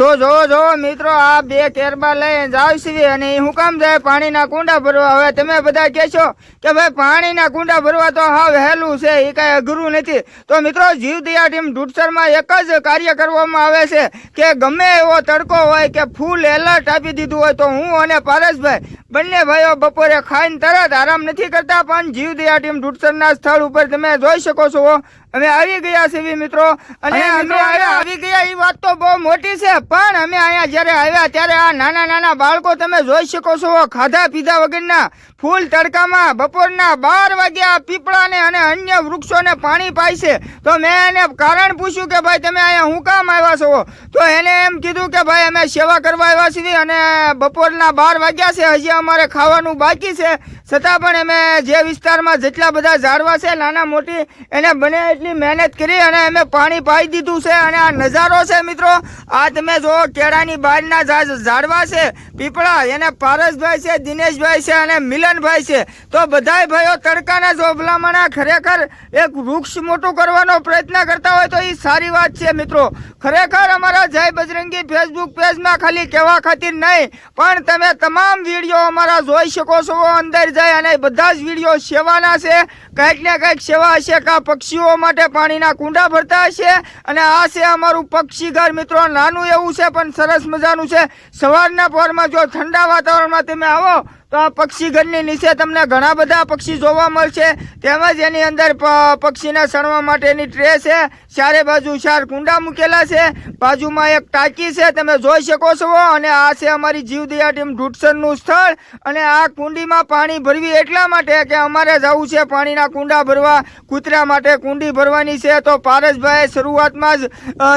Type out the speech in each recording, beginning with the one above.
તો જો મિત્રો આ બે કેરબા લઈને જાવ છીએ અને હું કામ જાય પાણીના કુંડા ભરવા। હવે તમે બધા કહેશો કે ભાઈ પાણીના કુંડા ભરવા તો હાવ હેલું છે, એ કાંઈ અઘરું નથી। તો મિત્રો જીવદયા ટીમ ઢૂંઢસરમાં એક જ કાર્ય કરવામાં આવે છે કે ગમે એવો તડકો હોય કે ફૂલ એલર્ટ આપી દીધું હોય તો હું અને પારસભાઈ બંને ભાઈઓ બપોરે ખાઈને તરત આરામ નથી કરતા, પણ જીવદયા ટીમ ઢૂંઢસરના સ્થળ ઉપર તમે જોઈ શકો છો અમે આવી ગયા છીએ મિત્રો। અને અમે આવી ગયા એ વાત તો બહુ મોટી છે, પણ અમે અહીંયા જ્યારે આવ્યા ત્યારે આ નાના નાના બાળકો તમે જોઈ શકો છો ખાધા પીધા વગરના ફૂલ તડકામાં બપોરના 12 વાગ્યા પીપળાને અને અન્ય વૃક્ષોને પાણી પાય છે। તો મેં એને કારણ પૂછ્યું કે ભાઈ તમે અહીંયા હું કામ આવ્યા છો? તો એને એમ કીધું કે ભાઈ અમે સેવા કરવા આવ્યા છીએ અને બપોરના 12 વાગ્યા છે, હજી અમારે ખાવાનું બાકી છે, છતાં પણ અમે જે વિસ્તારમાં જેટલા બધા ઝાડવા છે નાના મોટી એને બને એટલી મહેનત કરી અને અમે પાણી પાઈ દીધું છે। અને આ નજારો છે મિત્રો, આ તમે જો કેળાની બહારના ઝાડવા છે પીપળા, એને પારસભાઈ છે, દિનેશભાઈ છે અને મિલનભાઈ છે। તો બધાય ભાઈઓ તડકાના જોભલામણા ખરેખર એક વૃક્ષ મોટું કરવાનો પ્રયત્ન કરતા હોય તો એ સારી વાત છે મિત્રો। ખરેખર અમારા જય બજરંગી ફેસબુક પેજમાં ખાલી કહેવા ખાतिर નહીં, પણ તમે તમામ વિડીયો અમારા જોઈ શકો છો અંદર જાય, અને બધા જ વિડીયો સેવાના છે, કંઈક ને કંઈક સેવા હશે, કા પક્ષીઓ માટે પાણીના કુંડા ભરતા હશે, અને આ છે અમારું પક્ષી ઘર મિત્રો, નાનું એવું છે પણ સરસ મજાનું છે। સવારના પહોરમાં જો ઠંડા વાતાવરણમાં તમે આવો તો આ પક્ષી ઘરની નીચે તમને ઘણા બધા પક્ષી જોવા મળશે, તેમજ એની અંદર પક્ષીને સણવા માટેની ટ્રે છે, ચારે બાજુ 4 કુંડા મૂકેલા છે, બાજુમાં એક ટાંકી છે તમે જોઈ શકો છો, અને આ છે અમારી જીવદયા ટીમ ઢૂંઢસરનું સ્થળ। અને આ કુંડીમાં પાણી ભરવી એટલા માટે કે અમારે જવું છે પાણીના કુંડા ભરવા, કૂતરા માટે કુંડી ભરવાની છે। તો પારસભાઈ શરૂઆતમાં જ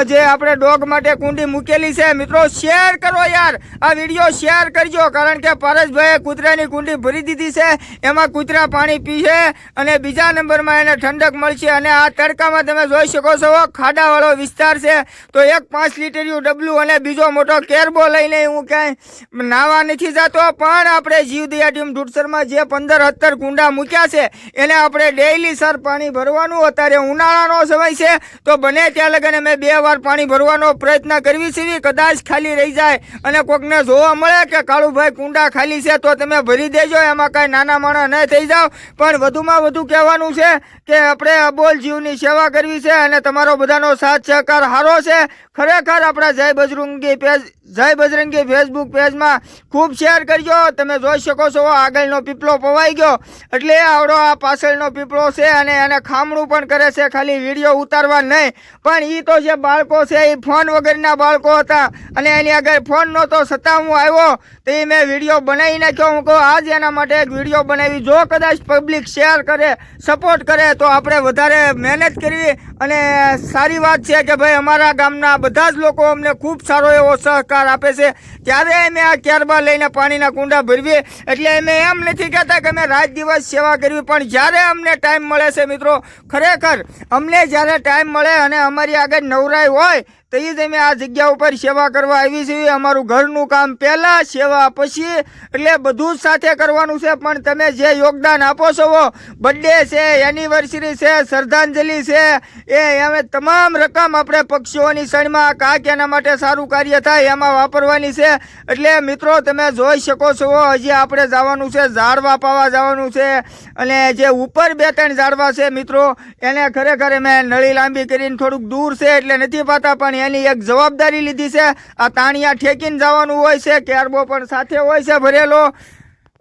જે આપણે ડોગ માટે કુંડી મૂકેલી છે મિત્રો, શેર કરો યાર, આ વિડીયો શેર કરજો, કારણ કે પારસભાઈએ કૂતરાની કુંડી ભરી દીધી છે, એમાં કૂતરા પાણી પીશે અને બીજા નંબરમાં એને ઠંડક મળશે। અને આ તડકામાં તમે જોઈ શકો છો ખાડાવાળો વિસ્તાર છે, તો એક 5 લીટરનું ડબલું અને બીજો મોટો કેરબો લઈને હું ક્યાંય નાવા નથી જતો, પણ આપણે જીવદયા ટીમ ઢૂંઢસરમાં જે 15-17 કુંડા મૂક્યા છે એને આપણે ડેઈલી સર પાણી ભરવાનું। અત્યારે ઉનાળાનો સમય છે તો બને ત્યાં લગન અમે 2 વાર પાણી ભરવાનો પ્રયત્ન કરવી છીએ, કદાચ ખાલી રહી જાય અને કોકને જોવા મળે કે કાળુભાઈ કુંડા ખાલી છે તો તમે ભરી દેજો, એમાં કાંઈ નાના માણા ન થઈ જાવ। પણ વધુમાં વધુ કહેવાનું છે કે આપણે અબોલ જીવની સેવા કરવી છે અને તમારો બધાનો સાથ સહકાર સારો છે। ખરેખર આપણા જય બજરંગી ફેસબુક પેજમાં ખૂબ શેર કરજો। તમે જોઈ શકો છો આગળનો પીપળો પવાઈ ગયો, એટલે આવડો આ પાછળનો પીપળો છે અને એને ખામણું પણ કરે છે, ખાલી વિડીયો ઉતારવા નહીં, પણ એ તો જે બાળકો છે એ ફોન વગરના બાળકો હતા અને એની આગળ ફોન નહોતો, છતાં હું આવ્યો તો એ મેં વિડીયો બનાવી નાખ્યો। હું કહું આજ એના માટે એક વિડીયો બનાવી, જો કદાચ પબ્લિક શેર કરે, સપોર્ટ કરે તો આપણે વધારે મહેનત કરવી। અને સારી વાત છે કે ભાઈ અમારા ગામના બધા જ લોકો અમને ખૂબ સારો એવો સહકાર આપે છે, ત્યારે અમે આ કેરબા લઈને પાણીના કુંડા ભરવીએ। એટલે અમે એમ નથી કહેતા કે અમે રાત દિવસ સેવા કરવી, પણ જ્યારે અમને ટાઈમ મળે છે મિત્રો, ખરેખર અમને જ્યારે ટાઈમ મળે અને અમારી આગળ નવરાઈ હોય તો એ જ અમે આ જગ્યા ઉપર સેવા કરવા આવી છીએ। અમારું ઘરનું કામ પહેલાં, સેવા પછી, એટલે બધું જ સાથે કરવાનું છે। પણ તમે જે યોગદાન આપો છો, બર્થડે છે, એનિવર્સરી છે, શ્રદ્ધાંજલિ છે, અમે તમામ રકમ આપણે પક્ષીઓની સણમાં કાંઈક એના માટે સારું કાર્ય થાય એમાં વાપરવાની છે। એટલે મિત્રો તમે જોઈ શકો છો હજી આપણે જવાનું છે, ઝાડવા પાવા જવાનું છે, અને જે ઉપર 2-3 ઝાડવા છે મિત્રો એને ખરેખર અમે નળી લાંબી કરીને થોડુંક દૂર છે એટલે નથી પાતા, પણ એની એક જવાબદારી લીધી છે, આ તાણિયા ઠેકીને જવાનું હોય છે, કેરબો પણ સાથે હોય છે ભરેલો।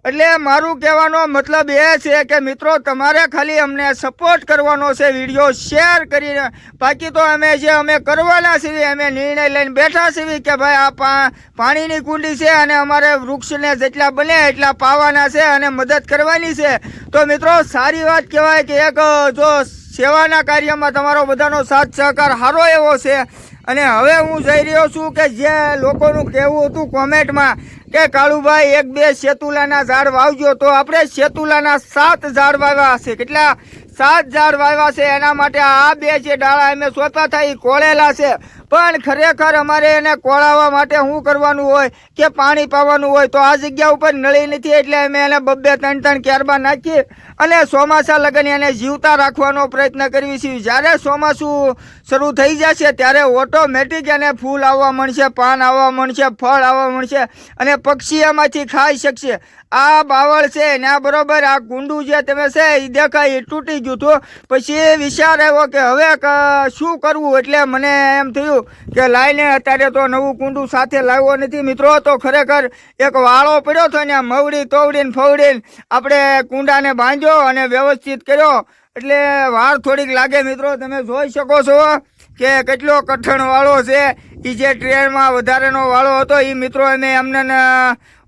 એટલે મારું કહેવાનો મતલબ એ છે કે મિત્રો તમારે ખાલી અમને સપોર્ટ કરવાનો છે, વિડીયો શેર કરીને, બાકી તો અમે કરવાના છીએ, અમે નિર્ણય લઈને બેઠા છીએ કે ભાઈ આ પાણીની કુંડી છે અને અમારે વૃક્ષને જેટલા બને એટલા પાવાના છે અને મદદ કરવાની છે। તો મિત્રો સારી વાત કહેવાય કે એક જો સેવાના કાર્યમાં તમારો બધાનો સાથ સહકાર સારો એવો છે। અને હવે હું જઈ રહ્યો છું કે જે લોકોનું કહેવું હતું કોમેન્ટમાં કે કાળુભાઈ 1-2 શેતુલાના ઝાડ વાવજો, તો આપણે શેતુલાના 7 ઝાડ વાવ્યા છે। કેટલા? 7 ઝાડ વાવ્યા છે। એના માટે આ 2 જે ડાળા અમે સોતા થાય કોળેલા છે, પણ ખરેખર અમારે એને કોળાવવા માટે શું કરવાનું હોય કે પાણી પાવાનું હોય, તો આ જગ્યા ઉપર નળી નથી એટલે અમે એને 2-3 કેરબા નાખીએ અને ચોમાસા લગન એને જીવતા રાખવાનો પ્રયત્ન કરવી છીએ। જ્યારે ચોમાસું શરૂ થઈ જશે ત્યારે ઓટોમેટિક એને ફૂલ આવવા મળશે, પાન આવવા મળશે, ફળ આવવા મળશે અને પક્ષી એમાંથી ખાઈ શકશે. આ બાવળ છે ને બરોબર આ કુંડું જે તમે છે એ દેખાય એ તૂટી ગયું હતું. પછી વિચાર આવ્યો કે હવે શું કરવું, એટલે મને એમ થયું કે લાઈને અત્યારે તો નવું કુંડું સાથે લાવ્યો નથી મિત્રો, તો ખરેખર એક વાળો પડ્યો હતો ને મવડી તોવડીને ફવડીને આપણે કુંડાને બાંધ્યો અને વ્યવસ્થિત કર્યો. એટલે વાર થોડીક લાગે મિત્રો, તમે જોઈ શકો છો કે કેટલો કઠણ વાળો છે. એ જે ટ્રેનમાં વધારેનો વાળો હતો એ મિત્રો અમે એમને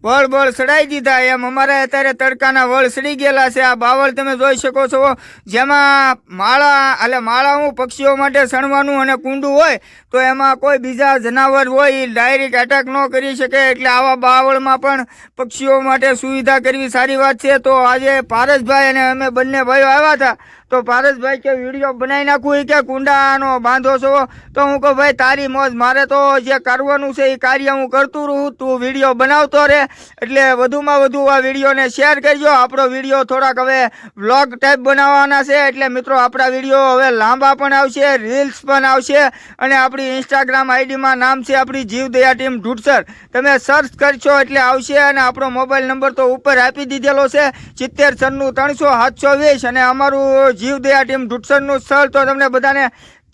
વળ બળ સડાઈ દીધા, એમ અમારે અત્યારે તડકાના વળ સડી ગયેલા છે. આ બાવળ તમે જોઈ શકો છો જેમાં માળા હું પક્ષીઓ માટે સણવાનું અને કુંડું હોય તો એમાં કોઈ બીજા જનાવર હોય એ ડાયરેક્ટ એટેક ન કરી શકે, એટલે આવા બાવળમાં પણ પક્ષીઓ માટે સુવિધા કરવી સારી વાત છે. તો આજે પારસભાઈ અને અમે બંને ભાઈઓ આવ્યા હતા તો પારસભાઈ કે વિડીયો બનાવી નાખું કે કુંડાનો બાંધો છો, તો હું કહું ભાઈ તારી મોજ, મારે તો જે કરવાનું છે એ કાર્ય હું કરતું રહું, તું વિડીયો બનાવતો રહે. એટલે વધુમાં વધુ આ વિડીયોને શેર કરજો. આપણો વિડીયો થોડાક હવે વ્લોગ ટાઈપ બનાવવાના છે, એટલે મિત્રો આપણા વિડીયો હવે લાંબા પણ આવશે, રીલ્સ પણ આવશે અને આપણી ઇન્સ્ટાગ્રામ આઈડીમાં નામ છે આપણી જીવદયા ટીમ ઢૂંઢસર, તમે સર્ચ કરશો એટલે આવશે. અને આપણો મોબાઈલ નંબર તો ઉપર આપી દીધેલો છે 70 93 300 720 અને અમારું જીવદયા ટીમ ઢૂંઢસરનું સ્થળ તો તમને બધાને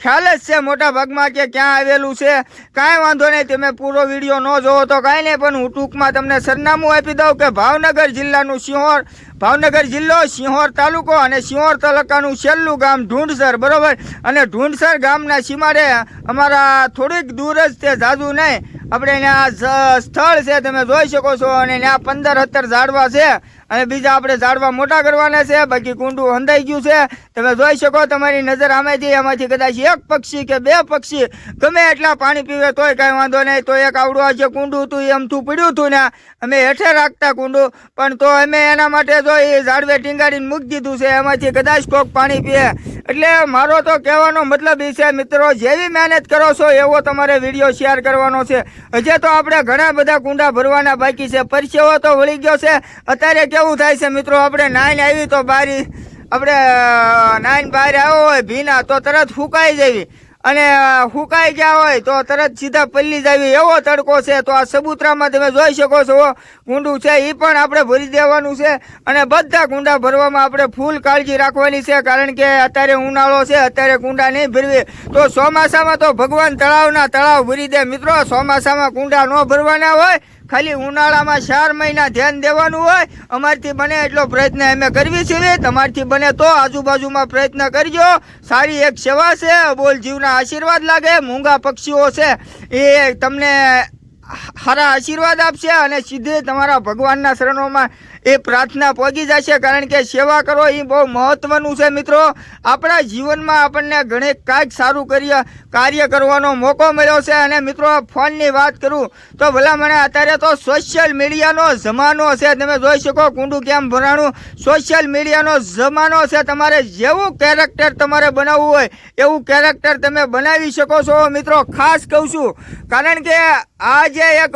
ખ્યાલ જ છે મોટા ભાગમાં કે ક્યાં આવેલું છે. કાંઈ વાંધો નહીં, તમે પૂરો વિડીયો ન જોવો તો કાંઈ નહીં, પણ હું ટૂંકમાં તમને સરનામું આપી દઉં કે ભાવનગર જિલ્લાનું સિંહોર, ભાવનગર જિલ્લો, સિંહોર તાલુકો અને સિંહોર તાલુકાનું છેલ્લું ગામ ઢૂંઢસર, બરોબર. અને ઢૂંઢસર ગામના સીમાડે અમારા થોડીક દૂર જ તે જાજુ નહીં આપણે ત્યાં સ્થળ છે, તમે જોઈ શકો છો. અને ત્યાં 15-17 ઝાડવા છે અને બીજા આપણે ઝાડવા મોટા કરવાના છે. બાકી કુંડું હંધાઈ ગયું છે, તમે જોઈ શકો તમારી નજર એમાંથી કદાચ એક પક્ષી કે બે પક્ષી ગમે એટલા પાણી પીવે તોય કાંઈ વાંધો નહીં. તો એક આવડું આ જે કુંડું હતું એ અમથું પડ્યું હતું ને અમે હેઠે રાખતા કુંડું, પણ તો અમે એના માટે તો એ ઝાડવે ટીંગાડીને મૂકી દીધું છે, એમાંથી કદાચ કોક પાણી પીએ. એટલે મારો તો કહેવાનો મતલબ એ છે મિત્રો, જેવી મહેનત કરો છો એવો તમારે વિડીયો શેર કરવાનો છે. હજે તો આપણે ઘણા બધા કુંડા ભરવાના બાકી છે, પરસેવો તો વળી ગયો છે. અત્યારે કેવું થાય છે મિત્રો, આપણે નાઈન આવી તો બારી આપણે નાઈન બહાર આવ્યો હોય ભીના તો તરત ફૂંકાઈ જવી, અને ફૂંકાઈ ગયા હોય તો તરત સીધા પલ્લી જાવી, એવો તડકો છે. તો આ સબૂતરામાં તમે જોઈ શકો છો કુંડું છે એ પણ આપણે ભરી દેવાનું છે. અને બધા કુંડા ભરવામાં આપણે ફૂલ કાળજી રાખવાની છે, કારણ કે અત્યારે ઉનાળો છે, અત્યારે કુંડા નહીં ભરવી તો ચોમાસામાં તો ભગવાન તળાવના તળાવ ભરી દે મિત્રો. ચોમાસામાં કુંડા ન ભરવાના હોય, ખાલી ઉનાળામાં 4 મહિના ધ્યાન દેવાનું હોય. અમારથી બને એટલો પ્રયત્ન અમે કરવી છે, તમારથી બને તો આજુબાજુમાં પ્રયત્ન કરજો. સારી એક સેવા છે, બોલ જીવના આશીર્વાદ લાગે. મૂંગા પક્ષીઓ છે એ તમને સારા આશીર્વાદ આપશે અને સીધે તમારા ભગવાનના શરણોમાં એ પ્રાર્થના પહોંચી જશે, કારણ કે સેવા કરો એ બહુ મહત્વનું છે મિત્રો. આપણા જીવનમાં આપણને ઘણી કાંઈક સારું કાર્ય કરવાનો મોકો મળ્યો છે. અને મિત્રો ફોનની વાત કરું તો ભલા મને અત્યારે તો સોશિયલ મીડિયાનો જમાનો છે, તમે જોઈ શકો કુંડું કેમ ભરાણું, સોશિયલ મીડિયાનો જમાનો છે. તમારે જેવું કેરેક્ટર તમારે બનાવવું હોય એવું કેરેક્ટર તમે બનાવી શકો છો મિત્રો. ખાસ કહું છું, કારણ કે આ જે એક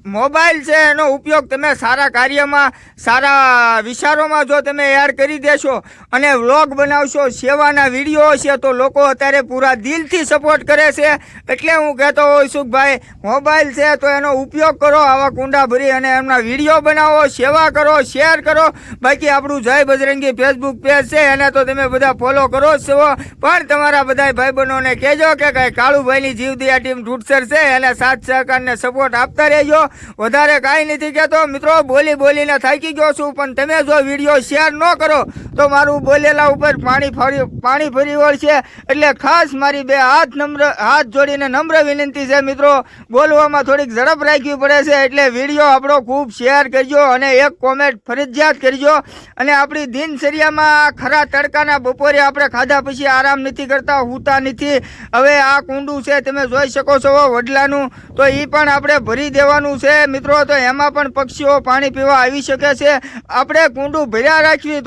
મોબાઈલ છે એનો ઉપયોગ તમે સારા કાર્યમાં, સારા વિચારોમાં જો તમે એડ કરી દેશો અને વ્લોગ બનાવશો, સેવાના વિડીયો છે, તો લોકો અત્યારે પૂરા દિલથી સપોર્ટ કરે છે. એટલે હું કહેતો હોઉં છું ભાઈ મોબાઈલ છે તો એનો ઉપયોગ કરો, આવા કુંડા ભરી અને એમના વિડીયો બનાવો, સેવા કરો, શેર કરો. બાકી આપણું જય બજરંગી ફેસબુક પેજ છે એને તો તમે બધા ફોલો કરો જ છો, પણ તમારા બધા ભાઈ બહેનોને કહેજો કે કાંઈ કાળુભાઈની જીવદયા ટીમ ઢૂંઢસર છે એને સાથ સહકારને સપોર્ટ આપતા રહેજો. વધારે કાંઈ નથી કહેતો મિત્રો, બોલીને થાકી ગયો છું, પણ તમે જો વિડીયો શેર ન કરો તો મારું બોલેલા ઉપર પાણી ફરી વળશે. એટલે ખાસ મારી બે હાથ જોડીને નમ્ર વિનંતી છે મિત્રો, બોલવામાં થોડીક ઝડપ રાખવી પડે છે. એટલે વિડીયો આપણો ખૂબ શેર કરજો અને એક કોમેન્ટ ફરજિયાત કરજો. અને આપણી દિનચર્યામાં ખરા તડકાના બપોરે આપણે ખાધા પછી આરામ નથી કરતા, સૂતા નથી. હવે આ કુંડું છે તમે જોઈ શકો છો વડલાનું, તો એ પણ આપણે ભરી દેવાનું છે મિત્રો. તો એમાં પણ પક્ષીઓ પાણી પીવા આવી શકે છે. આપણે કુંડું ભર્યા રાખવી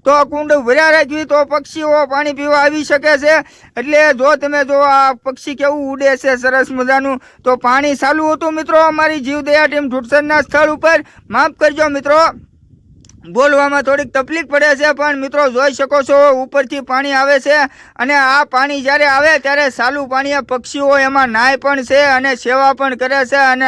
તો કુંડું ભર્યા રાખવી તો પક્ષીઓ પાણી પીવા આવી શકે છે. એટલે જો તમે જો આ પક્ષી કેવું ઉડે છે સરસ મજાનું, તો પાણી ચાલુ હતું મિત્રો અમારી જીવદયા ટીમ ઢૂંઢસરના સ્થળ ઉપર. માફ કરજો મિત્રો, બોલવામાં થોડીક તકલીફ પડે છે, પણ મિત્રો જોઈ શકો છો ઉપરથી પાણી આવે છે અને આ પાણી જ્યારે આવે ત્યારે ચાલુ પાણીએ પક્ષીઓ એમાં નાય પણ છે અને સેવા પણ કરે છે અને